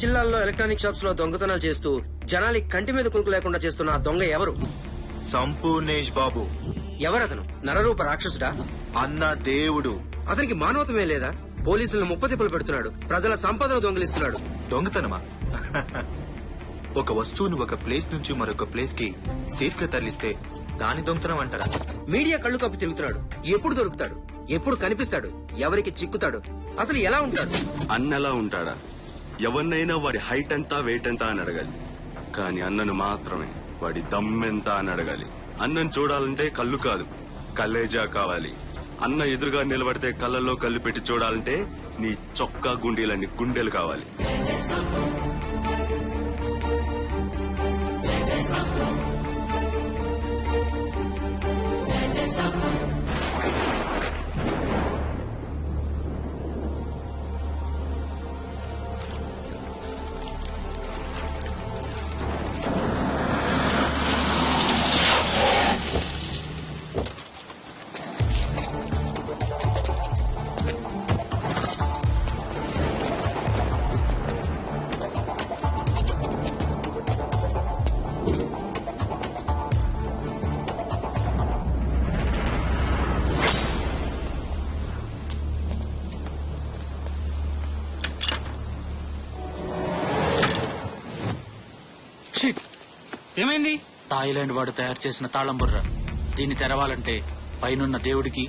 జిల్లాల్లో electronic shops లో దొంగతనాలు చేస్తూ జనాలకి కంటి మీద కునుకు లేకుండా చేస్తున్న ఆ దొంగ ఎవరు? సంపూర్ణేష్ బాబు. ఎవరతను? నరరూప రాక్షసుడా? అన్న దేవుడు. అతనికి మానవతమే లేదా? పోలీసులను ముప్పతిప్పులు పెడుతున్నాడు, ప్రజల సంపదను దొంగిలిస్తున్నాడు. దొంగతనమా? ఒక వస్తువును ఒక ప్లేస్ నుంచి మరొక ప్లేస్ కి సేఫ్ గా తరలిస్తే దాని దొంగతనం అంటారా? మీడియా కళ్ళు కప్పి తిరుగుతున్నాడు. ఎప్పుడు దొరుకుతాడు? ఎప్పుడు కనిపిస్తాడు? ఎవరికి చిక్కుతాడు? అసలు ఎలా ఉంటాడు? అన్నలా ఉంటాడా? ఎవరినైనా వాడి హైట్ ఎంత వెయిట్ ఎంత అని అడగాలి, కానీ అన్నను మాత్రమే వాడి దమ్మెంత అని అడగాలి. అన్నను చూడాలంటే కళ్ళు కాదు, కలేజా కావాలి. అన్న ఎదురుగా నిలబడితే కళ్ళల్లో కళ్ళు పెట్టి చూడాలంటే నీ చొక్కా గుండీలన్నీ గుండెలు కావాలి. ఏమైంది? థాయిలాండ్ వాడు తయారు చేసిన తాళం బుర్ర. దీన్ని తెరవాలంటే పైనున్న దేవుడికి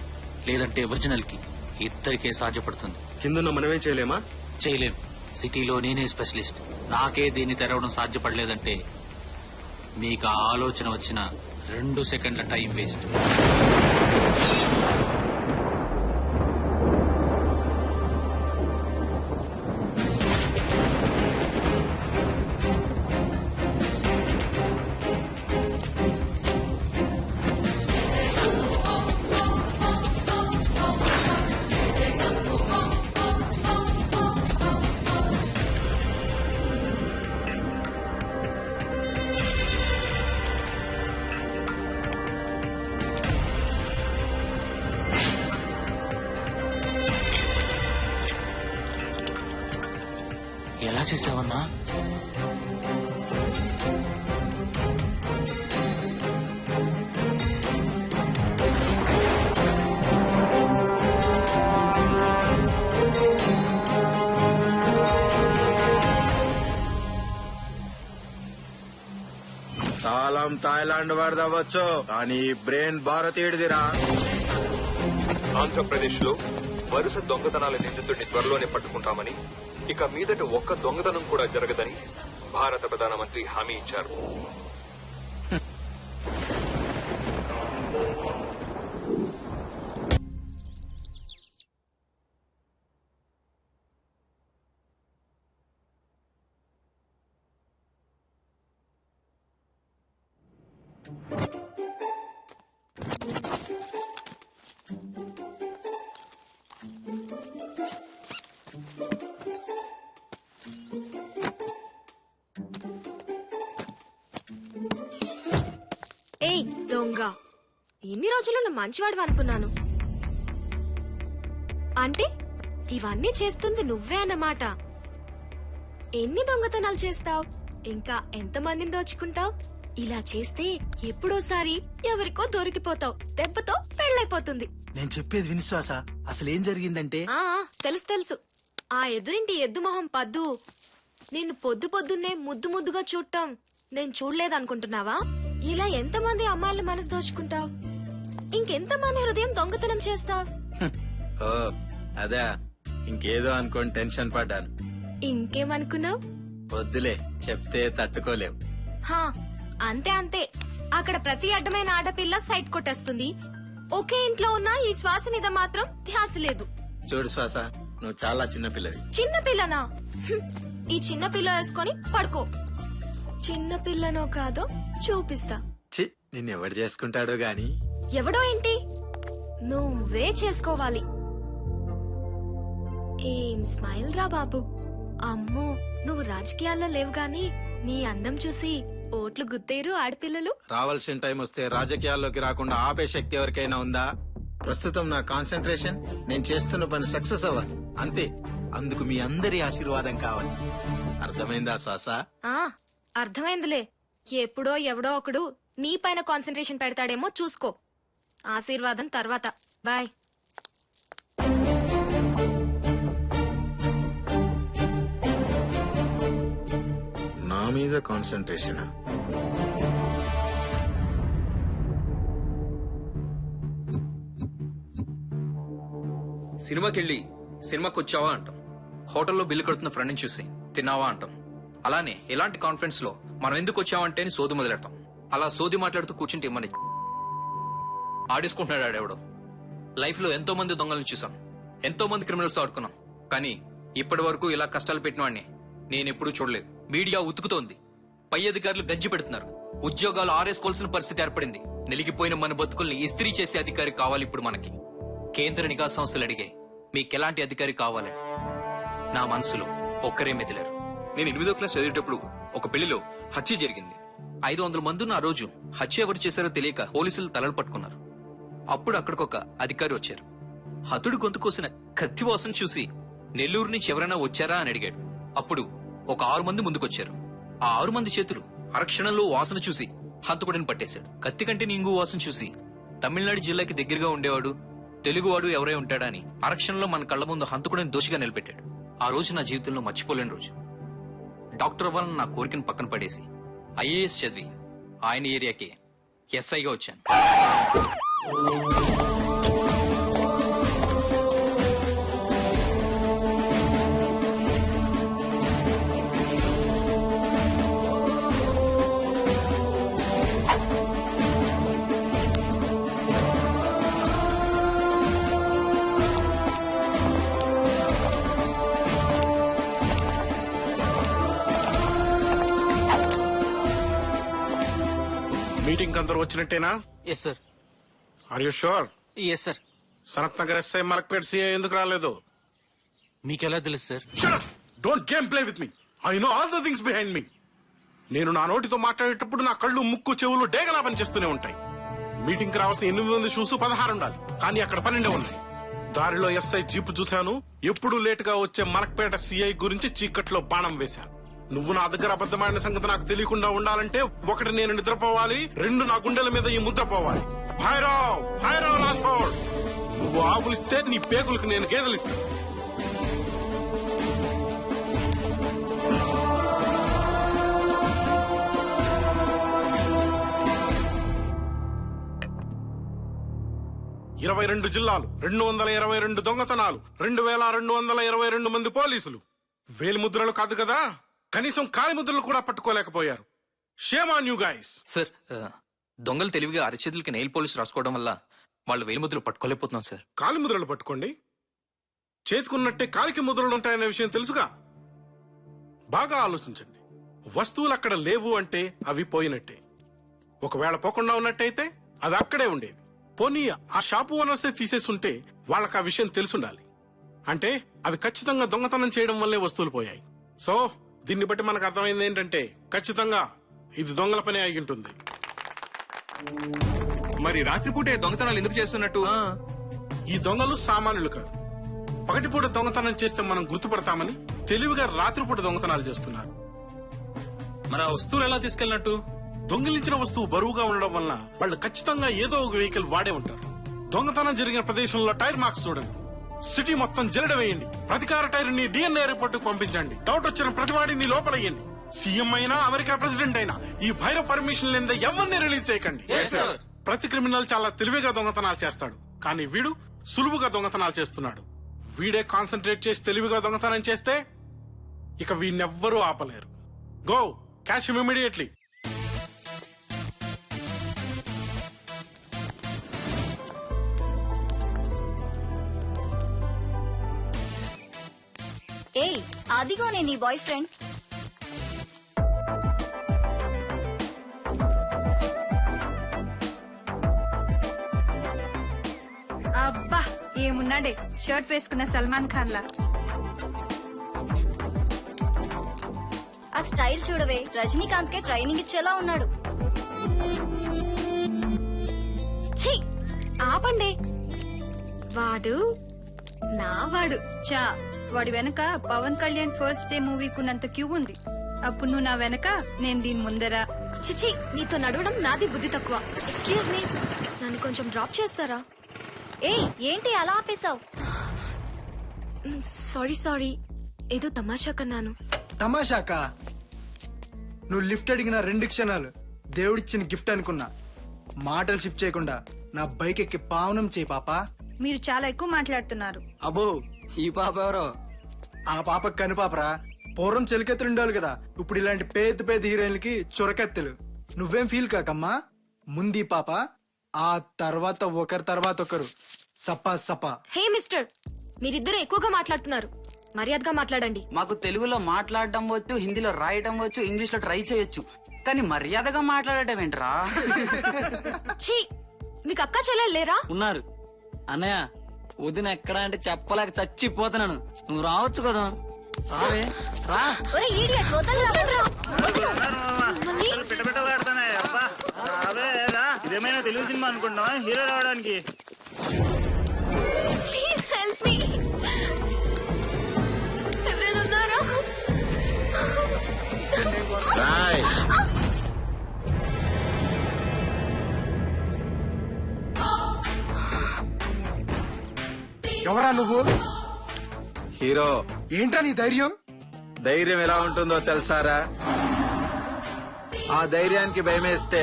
లేదంటే ఒరిజినల్ కి ఇద్దరికే సాధ్యపడుతుంది. కిందన్న మనమేం చేయలేమా? చేయలేం. సిటీలో నేనే స్పెషలిస్ట్. నాకే దీన్ని తెరవడం సాధ్యపడలేదంటే మీకు ఆ ఆలోచన వచ్చిన 2 సెకండ్ల టైం వేస్ట్. ఎలా చేసావన్నా? తాళం థాయిలాండ్ వాడదవచ్చు, కానీ బ్రెయిన్ భారతీయుడిదిరా. ఆంధ్రప్రదేశ్ లో వరుస దొంగతనాల నిందితుడిని త్వరలోనే పట్టుకుంటామని, ఇక మీదట ఒక్క దొంగతనం కూడా జరగదని భారత ప్రధానమంత్రి హామీ ఇచ్చారు. ఏయ్ దొంగ, ఇన్ని రోజులు నువ్వు మంచివాడు అనుకున్నాను. అంటే ఇవన్నీ చేస్తుంది నువ్వే అన్నమాట. ఎన్ని దొంగతనాలు చేస్తావ్? ఇంకా ఎంతమందిని దోచుకుంటావ్? ఇలా చేస్తే ఎప్పుడోసారి ఎవరికో దొరికిపోతావు. దెబ్బతో పెళ్ళైపోతుంది. నేను చెప్పేది విశ్వాస. అసలేం జరిగిందంటే తెలుసు తెలుసు. ఆ ఎదురింటి ఎద్దు మొహం పద్దు నిన్ను పొద్దు పొద్దున్నే ముద్దు ముద్దుగా చూడటం నేను చూడలేదనుకుంటున్నావా? ఇలా ఎంతమంది అమ్మాయిల మనసు దోచుకుంటావు? ఇంకెంతమంది హృదయం దొంగతనం చేస్తావు? ఓ అదే, ఇంకేదో అనుకోని టెన్షన్ పడ్డాను. ఇంకేమనుకున్నావు? వద్దులే, చెప్తే తట్టుకోలేవు. హా అంతే అంతే. అక్కడ ప్రతి అడ్డమైన ఆడపిల్ల సైట్ కొట్టేస్తుంది. ఒకే ఇంట్లో ఉన్న ఈ శ్వాస మీద మాత్రం ధ్యాస లేదు. చూడు శ్వాస, నువ్వు చాలా చిన్న పిల్లవి. చిన్న పిల్లనా? ఈ చిన్న పిల్ల వేసుకొని పడుకో. చిన్న పిల్లనో కాదో చూపిస్తా. చి, నిన్నెవడు చేసుకుంటాడో గాని. ఎవడో ఏంటి, నువ్వే చేసుకోవాలి. ఏం స్మైల్ రా బాబు. అమ్మో, నువ్వు రాజకీయాల్లో లేవు గాని నీ అందం చూసి ఓట్లు గుద్దేరు ఆడపిల్లలు. రావాల్సిన టైం వస్తే రాజకీయాల్లోకి రాకుండా ఆపే శక్తి ఎవరికైనా ఉందా? ప్రస్తుతం నా కాన్సన్ట్రేషన్ నేను చేస్తున్న పని సక్సెస్ అవ్వాలి అంతే. అందుకు మీ అందరి ఆశీర్వాదం కావాలి. అర్థమైందా శ్వాస? ఆ అర్థమైందిలే. ఎప్పుడో ఎవడో ఒకడు నీ పైన కాన్సన్ట్రేషన్ పెడతాడేమో చూసుకో. ఆశీర్వాదం తర్వాత. బాయ్. నా మీద కాన్సన్ట్రేషన్. సినిమాకెళ్ళి సినిమాకి వచ్చావా అంటాం. హోటల్లో బిల్లు కడుతున్న ఫ్రెండ్ని చూసి తిన్నావా అంటాం. అలానే ఇలాంటి కాన్ఫరెన్స్ లో మనం ఎందుకు వచ్చామంటే అని సోది మొదలెడతాం. అలా సోది మాట్లాడుతూ కూర్చుంటే మన ఆడేసుకుంటున్నాడు ఆడెవడో. లైఫ్ లో ఎంతో మంది దొంగలను చూసాం, ఎంతో మంది క్రిమినల్స్ ఆడుకున్నాం. కానీ ఇప్పటి వరకు ఇలా కష్టాలు పెట్టిన వాడిని నేనెప్పుడూ చూడలేదు. మీడియా ఉతుకుతోంది, పై అధికారులు గంజి పెడుతున్నారు, ఉద్యోగాలు ఆరేసుకోవాల్సిన పరిస్థితి ఏర్పడింది. నిలిగిపోయిన మన బతుకుల్ని ఇస్త్రీ చేసే అధికారి కావాలి ఇప్పుడు మనకి. కేంద్ర నిఘా సంస్థలు అడిగాయి, మీకెలాంటి అధికారి కావాలని. నా మనసులో ఒక్కరే మెదిలారు. నేను 8వ క్లాస్ చదివేటప్పుడు ఒక పెళ్లిలో హత్య జరిగింది. 500 మంది ఆ రోజు హత్య ఎవరు చేశారో తెలియక పోలీసులు తలలు పట్టుకున్నారు. అప్పుడు అక్కడికొక అధికారి వచ్చారు. హతుడు గొంతు కోసిన కత్తి వాసన చూసి నెల్లూరు నుంచి ఎవరైనా వచ్చారా అని అడిగాడు. అప్పుడు ఒక 6 మంది ముందుకొచ్చారు. ఆ 6 మంది చేతులు అరక్షణంలో వాసన చూసి హంతకుడిని పట్టేశాడు. కత్తి కంటే నింగు వాసన చూసి తమిళనాడు జిల్లాకి దగ్గరగా ఉండేవాడు తెలుగువాడు ఎవరై ఉంటాడా అని అరక్షణంలో మన కళ్ల ముందు హంతకుడిని దోషిగా నిలబెట్టాడు. ఆ రోజు నా జీవితంలో మర్చిపోలేని రోజు. డాక్టర్ అవ్వాలని నా కోరికను పక్కన పడేసి ఐఏఎస్ చదివి ఆయన ఏరియాకి ఎస్ఐగా వచ్చాను. మీటింగ్ అందరూ వచ్చినట్టేనా? Yes sir. Are you sure? Yes sir. Sanath Nagar SI Malakpet CI ఎందుకు రాలేదు? మీకెలా తెలుసు sir? Don't game play with me. I know all the things behind me. నేను నా నోటితో మాట్లాడేటప్పుడు నా కళ్ళు ముక్కు చెవులు డేగలా పనిచేస్తూనే ఉంటాయి. మీటింగ్ కి రావాల్సిన 8 మంది షూస్ 16 ఉండాలి, కానీ అక్కడ 12 ఉన్నాయి. దారిలో ఎస్ఐ జీపు చూశాను. ఎప్పుడు లేట్ గా వచ్చే మలక్పేట సిఐ గురించి చీకట్లో బాణం వేశాను. నువ్వు నా దగ్గర అబద్ధమైన సంగతి నాకు తెలియకుండా ఉండాలంటే 1 నేను నిద్రపోవాలి, 2 నా గుండెల మీద ఈ ముద్ర పోవాలి. భైరవ్ భైరవ్ రాథోడ్, నువ్వు ఆవులిస్తే నీ పేగులకు నేను గేదెలిస్తాను. ఇరవై 22 జిల్లాలు, 222 దొంగతనాలు, 2222 మంది పోలీసులు. వేలిముద్రలు కాదు కదా, కనీసం కాలిముద్రలు కూడా పట్టుకోలేకపోయారు. Shame on you guys. Sir, దొంగలు తెలివిగా అరచేతులకి నెయిల్ పాలిష్ రాసుకోవడం వల్ల వాళ్ళు వేలిముద్రలు పట్టుకోలేకపోతున్నాం సార్. కాలిముద్రలు పట్టుకోండి, చేతికున్నట్టే కాలికి ముద్రలు ఉంటాయనే విషయం తెలుసుగా. బాగా ఆలోచించండి. వస్తువులు అక్కడ లేవు అంటే అవి పోయినట్టే. ఒకవేళ పోకుండా ఉన్నట్టయితే అవి అక్కడే ఉండేవి. పోనీ ఆ షాపు ఓనర్సే తీసేస్తుంటే వాళ్ళకి ఆ విషయం తెలుసుండాలి. అంటే అవి ఖచ్చితంగా దొంగతనం చేయడం వల్లే వస్తువులు పోయాయి. సో దీన్ని బట్టి మనకు అర్థమైంది ఏంటంటే ఖచ్చితంగా ఇది దొంగల పని అయి ఉంటుంది. మరి రాత్రిపూటే దొంగతనాలు ఎందుకు చేస్తున్నట్టు? ఈ దొంగలు సామాన్యులు కాదు. పగటిపూట దొంగతనం చేస్తే మనం గుర్తుపడతామని తెలివిగా రాత్రిపూట దొంగతనాలు చేస్తున్నారు. మరి ఆ వస్తువులు ఎలా తీసుకెళ్ళినట్టు? దొంగిలించిన వస్తువు బరువుగా ఉండడం వల్ల వాళ్ళు ఖచ్చితంగా ఏదో ఒక వెహికల్ వాడే ఉంటారు. దొంగతనం జరిగిన ప్రదేశంలో టైర్ మార్క్స్ చూడండి. సిటీ మొత్తం జల్లెడ వేయండి. ప్రతికార టైర్ ని DNA రిపోర్ట్ పంపించండి. డౌట్ వచ్చిన ప్రతివాడిని లోపలయ్యండి. సీఎం అయినా అమెరికా ప్రెసిడెంట్ అయినా ఈ భైరవ్ పర్మిషన్ లేని ఎవరిని రిలీజ్ చేయకండి. ప్రతి క్రిమినల్ చాలా తెలివిగా దొంగతనాలు చేస్తాడు, కానీ వీడు సులువుగా దొంగతనాలు చేస్తున్నాడు. వీడే కాన్సన్ట్రేట్ చేసి తెలివిగా దొంగతనం చేస్తే ఇక వీణెవ్వరూ ఆపలేరు. Go cash him immediately. ఏయ్, అదిగోనే నీ బాయ్ ఫ్రెండ్. అబ్బా ఏమున్నాడే, షర్ట్ వేసుకున్న సల్మాన్ ఖాన్ లా. ఆ స్టైల్ చూడవే, రజనీకాంత్ కే ట్రైనింగ్ ఇచ్చేలా ఉన్నాడు. ఛీ, ఆపండి. వాడు నా వాడు. చా వాడి వెనక పవన్ కళ్యాణ్ ఫస్ట్ డే మూవీకున్నంత క్యూ ఉంది. అప్పుడు నువ్వు నా వెనక, నేను దీని ముందరా. చిచి, నీతో నడవడం నాది బుద్ధి తక్కువ. ఎక్స్క్యూజ్ మీ, నన్ను కొంచెం డ్రాప్ చేస్తారా? ఏయ్ ఏంటి అలా ఆపేశావు? సారీ ఏదో తమాషా కన్నాను. తమాషాకా? నువ్వు లిఫ్ట్ అడిగిన 2 క్షణాలు దేవుడిచ్చిన గిఫ్ట్ అనుకున్నా. మాటలు షిఫ్ట్ చేయకుండా నా బైక్ ఎక్కి పావనం చేయి పాపా. మీరు చాలా ఎక్కువ మాట్లాడుతున్నారు. అబ్బో, ఈ పాప ఎవరో? ఆ పాప కనుపాపరా. పూర్వం చెలికెత్తులు ఉండేవాళ్ళు కదా, ఇప్పుడు ఇలాంటి పేద పేద హీరోయిన్లకి చురకెత్తులు. నువ్వేం ఫీల్ కాకమ్మా. ముందు పాప, ఆ తర్వాత ఒకరి తర్వాత ఒకరు. Supper supper. హే మిస్టర్, మీరిద్దరు ఎక్కువగా మాట్లాడుతున్నారు. మర్యాదగా మాట్లాడండి. మాకు తెలుగులో మాట్లాడడం వచ్చు, హిందీలో రాయడం వచ్చు, ఇంగ్లీష్ లో ట్రై చేయొచ్చు, కానీ మర్యాదగా మాట్లాడటం ఏంట్రా? ఛీ, మీకు అక్క చెల్లెలు లేరా? ఉన్నారు. అన్నయ్య వదిన ఎక్కడ అంటే చెప్పలేక చచ్చిపోతున్నాను. నువ్వు రావచ్చు కదా, రావే రా. ఒరే idiot, వదలరా. మమ్మల్ని ఇదేమైనా తెలుగు సినిమా అనుకుంటున్నావా హీరో రావడానికి? Please help me. ఎవరైనా ఉన్నారా? ఎవరా నువ్వు? హీరో. ఏంట్రా నీ ధైర్యం? ధైర్యం ఎలా ఉంటుందో తెలుసారా? ఆ ధైర్యానికి భయమేస్తే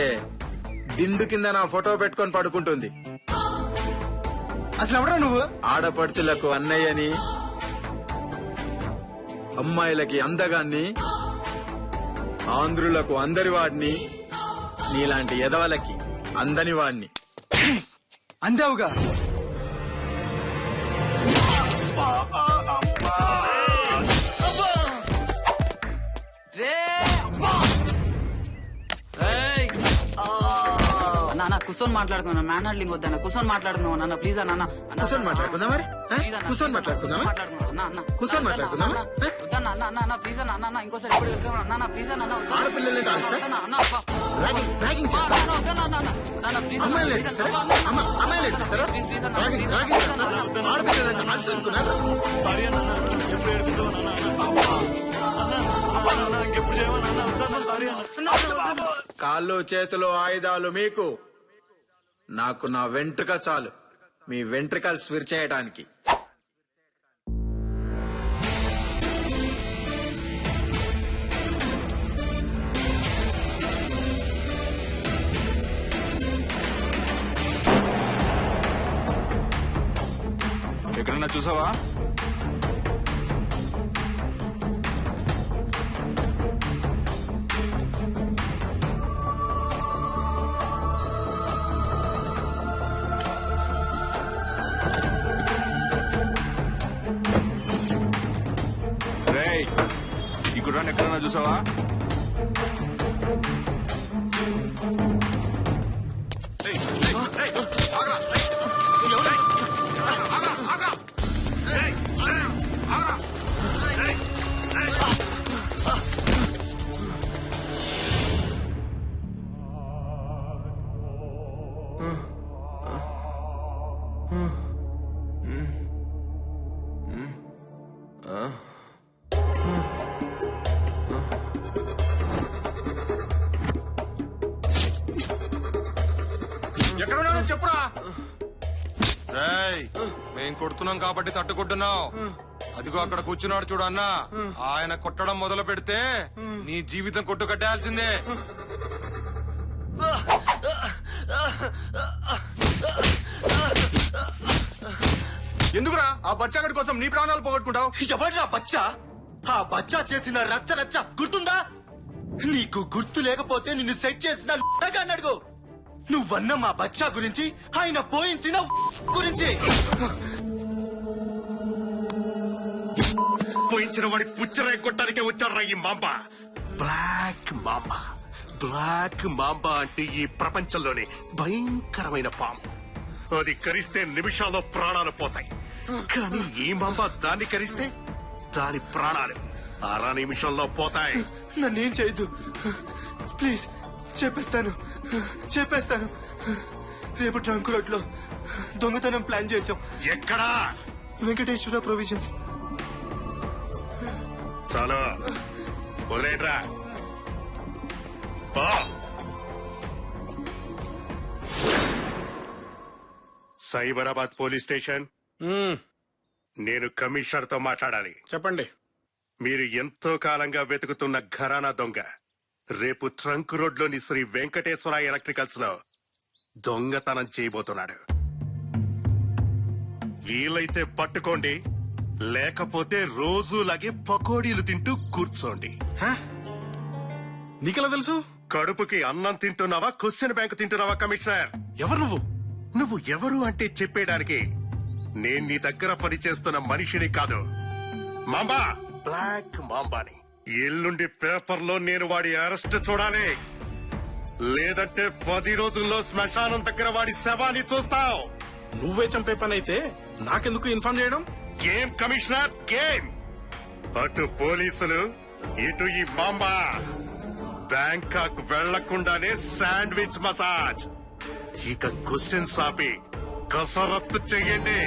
దిండు కింద నా ఫోటో పెట్టుకొని పడుకుంటుంది. అసలు ఎవరా నువ్వు? ఆడపడుచులకు అన్నయ్యని, అమ్మాయిలకి అందగాన్ని, ఆంధ్రులకు అందరి వాడిని, నీలాంటి ఎదవలకి అందని వాడిని. అందావుగా. అన్న కూర్చొని మాట్లాడుకున్నా, మ్యాన్ హ్యాండ్లింగ్ వద్దన్న, కూర్చొని మాట్లాడుకుందాం అన్న ప్లీజ్ అన్న. కూర్చొని మాట్లాడుకుందాం మరి. కూర్చొని మాట్లాడుకుందామా? కూర్చొని మాట్లాడుకుందామా? ప్లీజ్ అన్న ఇంకోసారి ఎప్పుడు అన్న ప్లీజ్ అన్న. ఆడపిల్లల్ని డాన్సా? ర్యాగింగ్ చేస్తారా? అమ్మాయిలు ఏడిపిస్తారా? అమ్మాయిలు ఏడిపిస్తారా? ర్యాగింగ్ చేస్తారా? ఆడపిల్లలంటే డాన్స్ అనుకున్నారా? కాళ్ళు చేతులు ఆయుధాలు మీకు, నాకు నా వెంట్రుక చాలు మీ వెంట్రుకలు స్విర్ చేయడానికి. ఎక్కడన్నా చూసావా? ఈ గుర్రాన్ని ఎక్కడన్నా చూసావా? ఎక్కడున్నానో చెప్పురా. మేం కొడుతున్నాం కాబట్టి తట్టుకుంటున్నావు. అదిగో అక్కడ కూర్చున్నాడు చూడు అన్న, ఆయన కొట్టడం మొదలు పెడితే నీ జీవితం కొట్టు కట్టాల్సిందే. ఎందుకురా ఆ బచ్చాగడి కోసం నీ ప్రాణాలు పోగొట్టుకుంటావు? ఎవడ్రా బచ్చా? ఆ బచ్చా చేసిన రచ్చ రచ్చ గుర్తుందా నీకు? గుర్తు లేకపోతే నిన్ను సెట్ చేసిన అడుగు. నువ్వన్న మా బచ్చా గురించి, ఆయన పోయించిన గురించి. పోయించిన వాడి పుచ్చరాయి కొట్టడానికే వచ్చారా ఈ mamba. Black mamba. Black mamba అంటే ఈ ప్రపంచంలోనే భయంకరమైన పాము. అది కరిస్తే నిమిషాల్లో ప్రాణాలు పోతాయి. కానీ ఈ మాంబ దాన్ని కరిస్తే దాని ప్రాణాలు 6 నిమిషాల్లో పోతాయి. నన్నేం చేయొద్దు ప్లీజ్. చెప్పేస్తాను. రేపు ట్రంక్ రోడ్ లో దొంగతనం ప్లాన్ చేసాం. ఎక్కడా? వెంకటేశ్వర ప్రొవిజన్స్. చాలు వదిలేట్రా. Cyberabad police station. నేను కమిషనర్ తో మాట్లాడాలి. చెప్పండి. మీరు ఎంతో కాలంగా వెతుకుతున్న ఘరానా దొంగ రేపు ట్రంక్ రోడ్ లోని శ్రీ వెంకటేశ్వర ఎలక్ట్రికల్స్ లో దొంగతనం చేయబోతున్నాడు. వీలైతే పట్టుకోండి, లేకపోతే రోజులాగే పకోడీలు తింటూ కూర్చోండి. నీకెలా తెలుసు? కడుపుకి అన్నం తింటున్నావా, క్వశ్చన్ బ్యాంక్ తింటున్నావా కమిషనర్? ఎవరు నువ్వు? నువ్వు ఎవరు అంటే చెప్పేయడానికి నేను నీ దగ్గర పనిచేస్తున్న మనిషిని కాదు, మాంబా, బ్లాక్ మాంబాని. ఎల్లుండి పేపర్లో నేను వాడి అరెస్ట్ చూడాలి, లేదంటే 10 రోజుల్లో శ్మశానం దగ్గర వాడి శవాన్ని చూస్తావు. నువ్వే చంపే పని అయితే నాకెందుకు ఇన్ఫార్మ్ చేయడం? Game commissioner, game. అటు పోలీసులు, ఇటు ఈ మాంబా. బ్యాంకాక్ వెళ్లకుండానే శాండ్విచ్ మసాజ్. ఇక క్వశ్చన్స్ ఆపి కసరత్తు చెయ్యండి.